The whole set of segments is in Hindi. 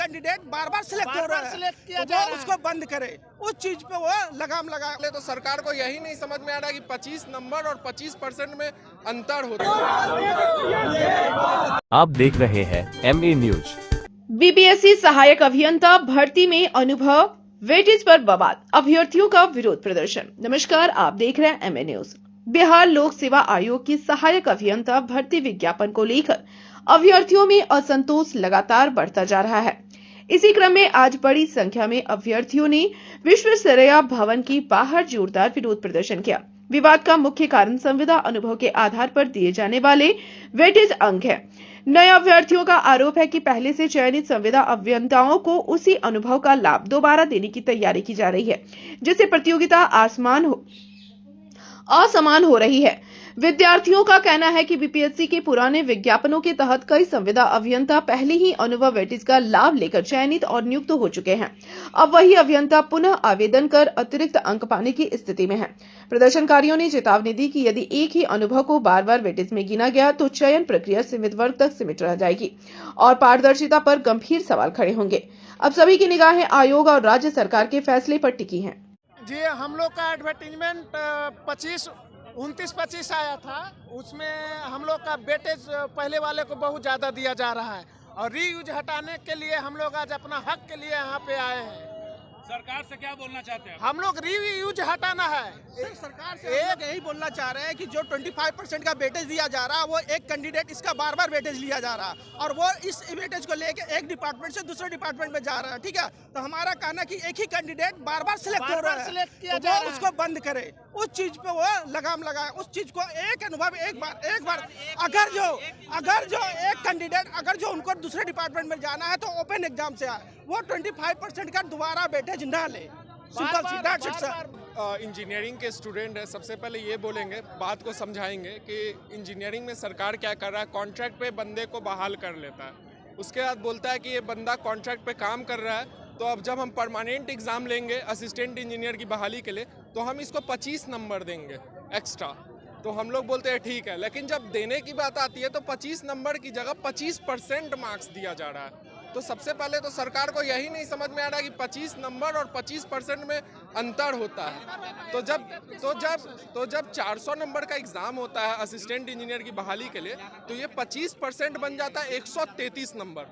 कैंडिडेट बार बार सिलेक्ट हो रहा है, तो वो उसको बंद करे, उस चीज पे वो लगाम लगाए। तो सरकार को यही नहीं समझ में आ रहा कि 25 नंबर और 25% में अंतर होता है। आप देख रहे हैं MA न्यूज। बीपीएससी सहायक अभियंता भर्ती में अनुभव वेटेज पर बवाल, अभ्यर्थियों का विरोध प्रदर्शन। नमस्कार, आप देख रहे हैं MA न्यूज। बिहार लोक सेवा आयोग की सहायक अभियंता भर्ती विज्ञापन को लेकर अभ्यर्थियों में असंतोष लगातार बढ़ता जा रहा है। इसी क्रम में आज बड़ी संख्या में अभ्यर्थियों ने विश्वेश्वरैया भवन के बाहर जोरदार विरोध प्रदर्शन किया। विवाद का मुख्य कारण संविदा अनुभव के आधार पर दिए जाने वाले वेटेज अंक है। नए अभ्यर्थियों का आरोप है कि पहले से चयनित संविदा अभियंताओं को उसी अनुभव का लाभ दोबारा देने की तैयारी की जा रही है, जिससे प्रतियोगिता असमान हो रही है। विद्यार्थियों का कहना है कि बीपीएससी के पुराने विज्ञापनों के तहत कई संविदा अभियंता पहले ही अनुभव वेटेज का लाभ लेकर चयनित और नियुक्त हो चुके हैं। अब वही अभियंता पुनः आवेदन कर अतिरिक्त अंक पाने की स्थिति में है। प्रदर्शनकारियों ने चेतावनी दी कि यदि एक ही अनुभव को बार बार वेटेज में गिना गया तो चयन प्रक्रिया सीमित वर्ग तक सीमित रह जाएगी और पारदर्शिता पर गंभीर सवाल खड़े होंगे। अब सभी की निगाहें आयोग और राज्य सरकार के फैसले पर टिकी हैं। जी, हम लोग का एडवर्टीजमेंट 29-25 आया था, उसमें हम लोग का वेटेज पहले वाले को बहुत ज़्यादा दिया जा रहा है और रीयूज हटाने के लिए हम लोग आज अपना हक के लिए यहाँ पे आए हैं। सरकार से क्या बोलना चाहते हैं? हम लोग रीयूज हटाना है। सरकार से हम लोग यही बोलना चाह रहे हैं कि जो 25% का वेटेज दिया जा रहा है, वो एक कैंडिडेट इसका बार बार वेटेज लिया जा रहा है और वो इस वेटेज को लेके एक डिपार्टमेंट से दूसरे डिपार्टमेंट में जा रहा है। ठीक है, तो हमारा कहना कि एक ही कैंडिडेट बार बार सिलेक्ट हो रहा है, तो वो उसको बंद करे, उस चीज पे वो लगाम लगाए, उस चीज को एक अनुभव एक बार अगर जो एक कैंडिडेट अगर जो उनको दूसरे डिपार्टमेंट में जाना है तो ओपन एग्जाम से आए, वो 25% का दोबारा वेटेज ना ले। Simple see that it sir. Engineering के स्टूडेंट है, सबसे पहले ये बोलेंगे, बात को समझाएंगे कि इंजीनियरिंग में सरकार क्या कर रहा है। कॉन्ट्रैक्ट पे बंदे को बहाल कर लेता है, उसके बाद बोलता है कि ये बंदा कॉन्ट्रैक्ट पे काम कर रहा है, तो अब जब हम परमानेंट एग्ज़ाम लेंगे असिस्टेंट इंजीनियर की बहाली के लिए तो हम इसको 25 नंबर देंगे एक्स्ट्रा। तो हम लोग बोलते हैं ठीक है, लेकिन जब देने की बात आती है तो 25 नंबर की जगह 25% मार्क्स दिया जा रहा है। तो सबसे पहले तो सरकार को यही नहीं समझ में आ रहा कि 25 नंबर और 25% में अंतर होता है। तो जब 400 नंबर का एग्ज़ाम होता है असिस्टेंट इंजीनियर की बहाली के लिए, तो ये 25% बन जाता है 133 नंबर।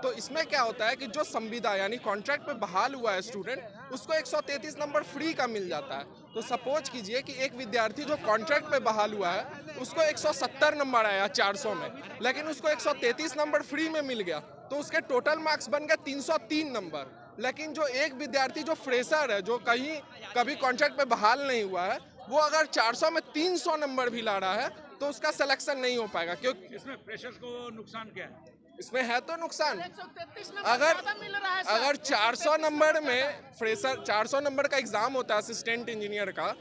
तो इसमें क्या होता है कि जो संविदा यानी कॉन्ट्रैक्ट पे बहाल हुआ है स्टूडेंट, उसको 133 नंबर फ्री का मिल जाता है। तो सपोज कीजिए कि एक विद्यार्थी जो कॉन्ट्रैक्ट पे बहाल हुआ है उसको 170 नंबर आया 400 में, लेकिन उसको 133 नंबर फ्री में मिल गया, तो उसके टोटल मार्क्स बन गए 303 नंबर। लेकिन जो एक विद्यार्थी जो फ्रेशर है, जो कभी कॉन्ट्रैक्ट पे बहाल नहीं हुआ है, वो अगर 400 में 300 नंबर भी ला रहा है तो उसका सिलेक्शन नहीं हो पाएगा। क्योंकि इसमें फ्रेशर्स को नुकसान क्या है? इसमें है तो नुकसान, अगर 400 नंबर में फ्रेशर 400 नंबर का एग्जाम होता है असिस्टेंट इंजीनियर का,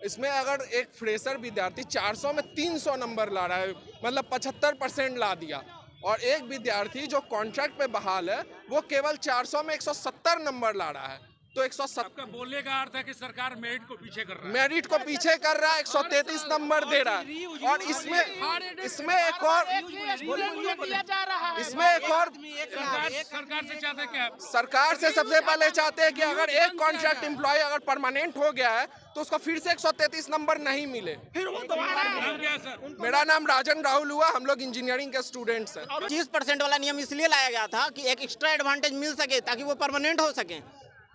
इसमें अगर एक फ्रेशर विद्यार्थी 400 में 300 नंबर ला रहा है, मतलब 75% ला दिया, और एक विद्यार्थी जो कॉन्ट्रैक्ट पे बहाल है वो केवल 400 में 170 नंबर ला रहा है, तो 170। आपका बोलने का अर्थ है कि सरकार मेरिट को पीछे कर रहा है। मेरिट को पीछे कर रहा है, 133 नंबर दे रहा है। और इसमें एक और सरकार से चाहते हैं क्या? सरकार से सबसे पहले चाहते हैं कि अगर एक कॉन्ट्रैक्ट एम्प्लॉय अगर परमानेंट हो गया है तो उसको फिर से 133 नंबर नहीं मिले। फिर वो दोबारा नाम क्या है सर? मेरा नाम राजन राहुल हुआ, हम लोग इंजीनियरिंग के स्टूडेंट्स हैं। 25% वाला नियम इसलिए लाया गया था कि एक एक्स्ट्रा एडवांटेज मिल सके ताकि वो परमानेंट हो सके।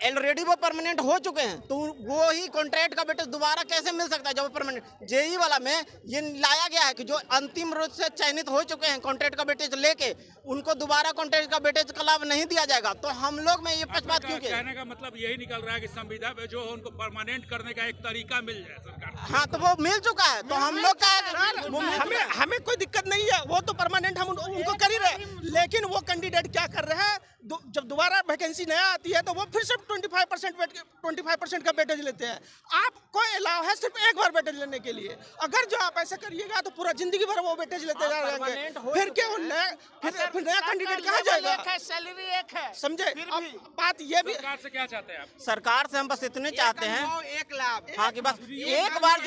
ऑलरेडी वो परमानेंट हो चुके हैं, तो वो ही कॉन्ट्रैक्ट का वेटेज दोबारा कैसे मिल सकता है जब वो परमानेंट। जेई वाला में ये लाया गया है कि जो अंतिम रूप से चयनित हो चुके हैं कॉन्ट्रैक्ट का वेटेज लेके, उनको दोबारा कॉन्ट्रैक्ट का वेटेज का लाभ नहीं दिया जाएगा। तो हम लोग में ये पक्षपात क्यों किया? कहने का मतलब यही निकल रहा है कि संविदा में जो उनको परमानेंट करने का एक तरीका मिल जाए सरकार। हाँ, तो वो मिल चुका है, तो हम लोग का हमें कोई दिक्कत नहीं है, वो तो परमानेंट हम उनको कर ही रहे, लेकिन वो कैंडिडेट क्या कर रहे हैं, जब दोबारा वैकेंसी नया आती है तो वो फिर से 25% का वेटेज लेते हैं। आपको अलाउ है सिर्फ एक बार वेटेज लेने के लिए। अगर जो आप ऐसा करिएगा तो पूरा जिंदगी भर वो वेटेज लेते जा रहेंगे, फिर क्या फिर नया कैंडिडेट कहाँ जाएगा? सैलरी एक है, समझे? अब बात ये भी, सरकार से क्या चाहते हैं आप? सरकार से हम बस इतने चाहते हैं, हाँ, कि बस एक बार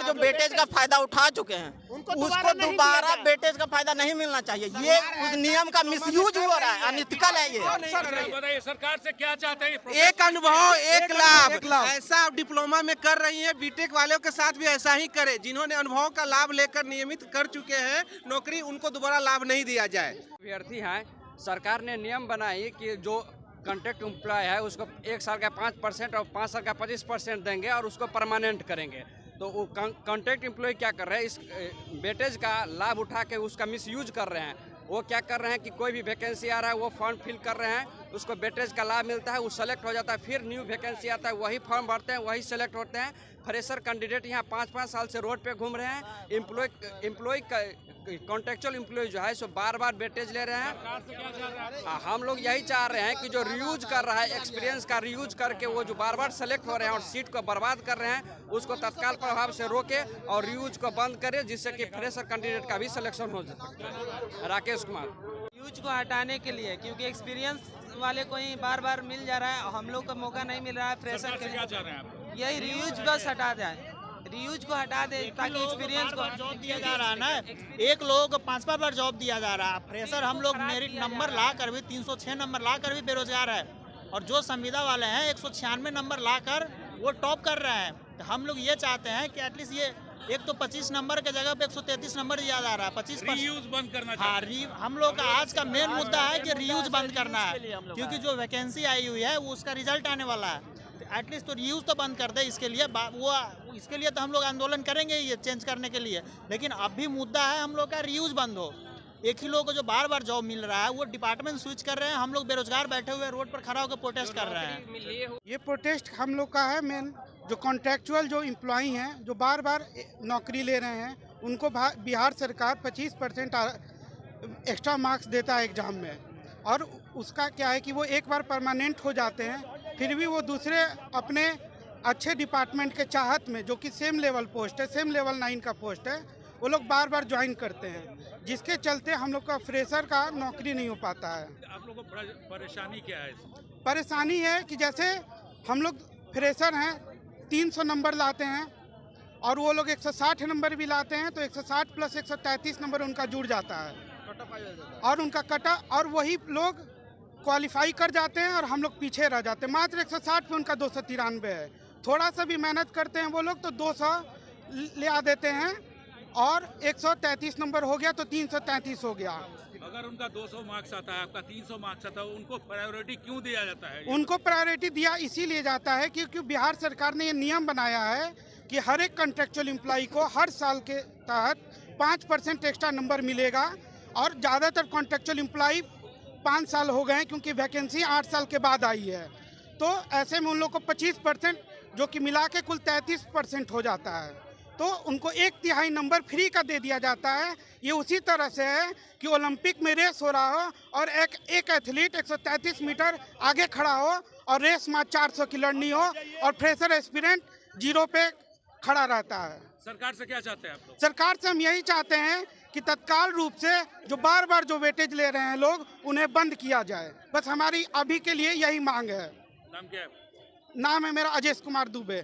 जो वेटेज का फायदा उठा चुके हैं उसको दोबारा वेटेज का फायदा नहीं मिलना चाहिए। ये उस नियम का मिसयूज हो रहा है, अनैतिक विफल है ये। बताइए सरकार से क्या चाहते हैं? एक अनुभव एक लाभ ऐसा आप डिप्लोमा में कर रही हैं, बीटेक वालों के साथ भी ऐसा ही करें। जिन्होंने अनुभव का लाभ लेकर नियमित कर चुके हैं नौकरी, उनको दोबारा लाभ नहीं दिया जाए। अभ्यर्थी हैं, सरकार ने नियम बनाई कि जो कॉन्ट्रैक्ट एम्प्लॉय है उसको 1 साल का 5% और 5 साल का 25% देंगे और उसको परमानेंट करेंगे। तो वो कॉन्ट्रैक्ट एम्प्लॉय क्या कर रहे हैं, इस वेटेज का लाभ उठा के उसका मिसयूज कर रहे हैं। वो क्या कर रहे हैं कि कोई भी वैकेंसी आ रहा है वो फॉर्म फिल कर रहे हैं, उसको वेटेज का लाभ मिलता है, वो सेलेक्ट हो जाता है, फिर न्यू वैकेंसी आता है, वही फॉर्म भरते हैं, वही सेलेक्ट होते हैं। फ्रेशर कैंडिडेट यहाँ 5-5 साल से रोड पे घूम रहे हैं। एम्प्लॉय कॉन्ट्रेक्चुअल एम्प्लॉय जो है सो बार वेटेज ले रहे हैं। हम लोग यही चाह रहे हैं कि जो रीयूज कर रहा है, एक्सपीरियंस का रीयूज करके वो जो बार सेलेक्ट हो रहे हैं और सीट को बर्बाद कर रहे हैं, उसको तत्काल प्रभाव से रोके और रीयूज को बंद करे, जिससे कि फ्रेशर कैंडिडेट का भी सिलेक्शन हो सकता है। राकेश कुमार। यूज को हटाने के लिए, क्योंकि एक्सपीरियंस वाले को ही बार मिल जा रहा है, हम लोग को मौका नहीं मिल रहा है फ्रेशर के लिए। क्या चाह रहे हैं आप? यही रीयूज बस हटा जाए, रीयूज को हटा दे ताकि एक्सपीरियंस को जॉब दिया जा रहा है ना। एक लोगों को 5-5 बार जॉब दिया जा रहा है। फ्रेशर हम लोग मेरिट नंबर ला कर भी 306 नंबर ला कर भी बेरोजगार है, और जो संविदा वाले हैं 196 नंबर ला कर वो टॉप कर रहे हैं। तो हम लोग ये चाहते हैं कि एटलीस्ट ये एक तो 25 नंबर के जगह पे 133 नंबर दिया जा रहा है। 25% रीयूज बंद करना हाँ, हम लोग का आज का मेन मुद्दा है कि रीयूज बंद करना है, क्योंकि जो वैकेंसी आई हुई है वो उसका रिजल्ट आने वाला है। एटलीस्ट तो रीयूज तो बंद कर दे। इसके लिए इसके लिए तो हम लोग आंदोलन करेंगे ये चेंज करने के लिए, लेकिन अब भी मुद्दा है हम लोग का रीयूज बंद हो। एक ही लोग को जो बार जॉब मिल रहा है वो डिपार्टमेंट स्विच कर रहे हैं, हम लोग बेरोजगार बैठे हुए रोड पर खड़ा होकर प्रोटेस्ट कर रहे हैं। ये प्रोटेस्ट हम लोग का है मेन, जो कॉन्ट्रैक्चुअल जो एम्प्लॉई हैं जो बार नौकरी ले रहे हैं, उनको बिहार सरकार 25% एक्स्ट्रा मार्क्स देता है एग्ज़ाम में, और उसका क्या है कि वो एक बार परमानेंट हो जाते हैं, फिर भी वो दूसरे अपने अच्छे डिपार्टमेंट के चाहत में, जो कि सेम लेवल पोस्ट है, सेम लेवल 9 का पोस्ट है, वो लोग बार ज्वाइन करते हैं, जिसके चलते हम लोग का फ्रेशर का नौकरी नहीं हो पाता है। आप लोगों को परेशानी क्या है? परेशानी है कि जैसे हम लोग फ्रेशर हैं 300 नंबर लाते हैं और वो लोग 160 नंबर भी लाते हैं, तो 160 + 133 नंबर उनका जुड़ जाता है और उनका कटा, और वही लोग क्वालिफाई कर जाते हैं और हम लोग पीछे रह जाते हैं। मात्र 160 पे उनका 293 है। थोड़ा सा भी मेहनत करते हैं वो लोग तो 200 ले आ देते हैं, और 133 नंबर हो गया तो 333 हो गया। अगर उनका 200 मार्क्स आता है, आपका 300 मार्क्स आता है, उनको प्रायोरिटी क्यों दिया जाता है? उनको प्रायोरिटी दिया इसीलिए जाता है क्योंकि बिहार सरकार ने ये नियम बनाया है कि हर एक कॉन्ट्रेक्चुअल एम्प्लॉई को हर साल के तहत 5% एक्स्ट्रा नंबर मिलेगा, और ज़्यादातर कॉन्ट्रेक्चुअल एम्प्लॉई 5 साल हो गए क्योंकि वैकेंसी 8 साल के बाद आई है, तो ऐसे में उन लोग को 25%, जो कि मिला के कुल 33% हो जाता है, तो उनको 1/3 नंबर फ्री का दे दिया जाता है। ये उसी तरह से है कि ओलंपिक में रेस हो रहा हो और एक एथलीट 133 मीटर आगे खड़ा हो और रेस में 400 की लड़नी हो, और फ्रेशर एस्पिरेंट 0 पे खड़ा रहता है। सरकार से क्या चाहते हैं आप लोग? सरकार से हम यही चाहते हैं कि तत्काल रूप से जो बार जो वेटेज ले रहे हैं लोग, उन्हें बंद किया जाए। बस हमारी अभी के लिए यही मांग है। नाम क्या है? नाम है मेरा अजय कुमार दुबे।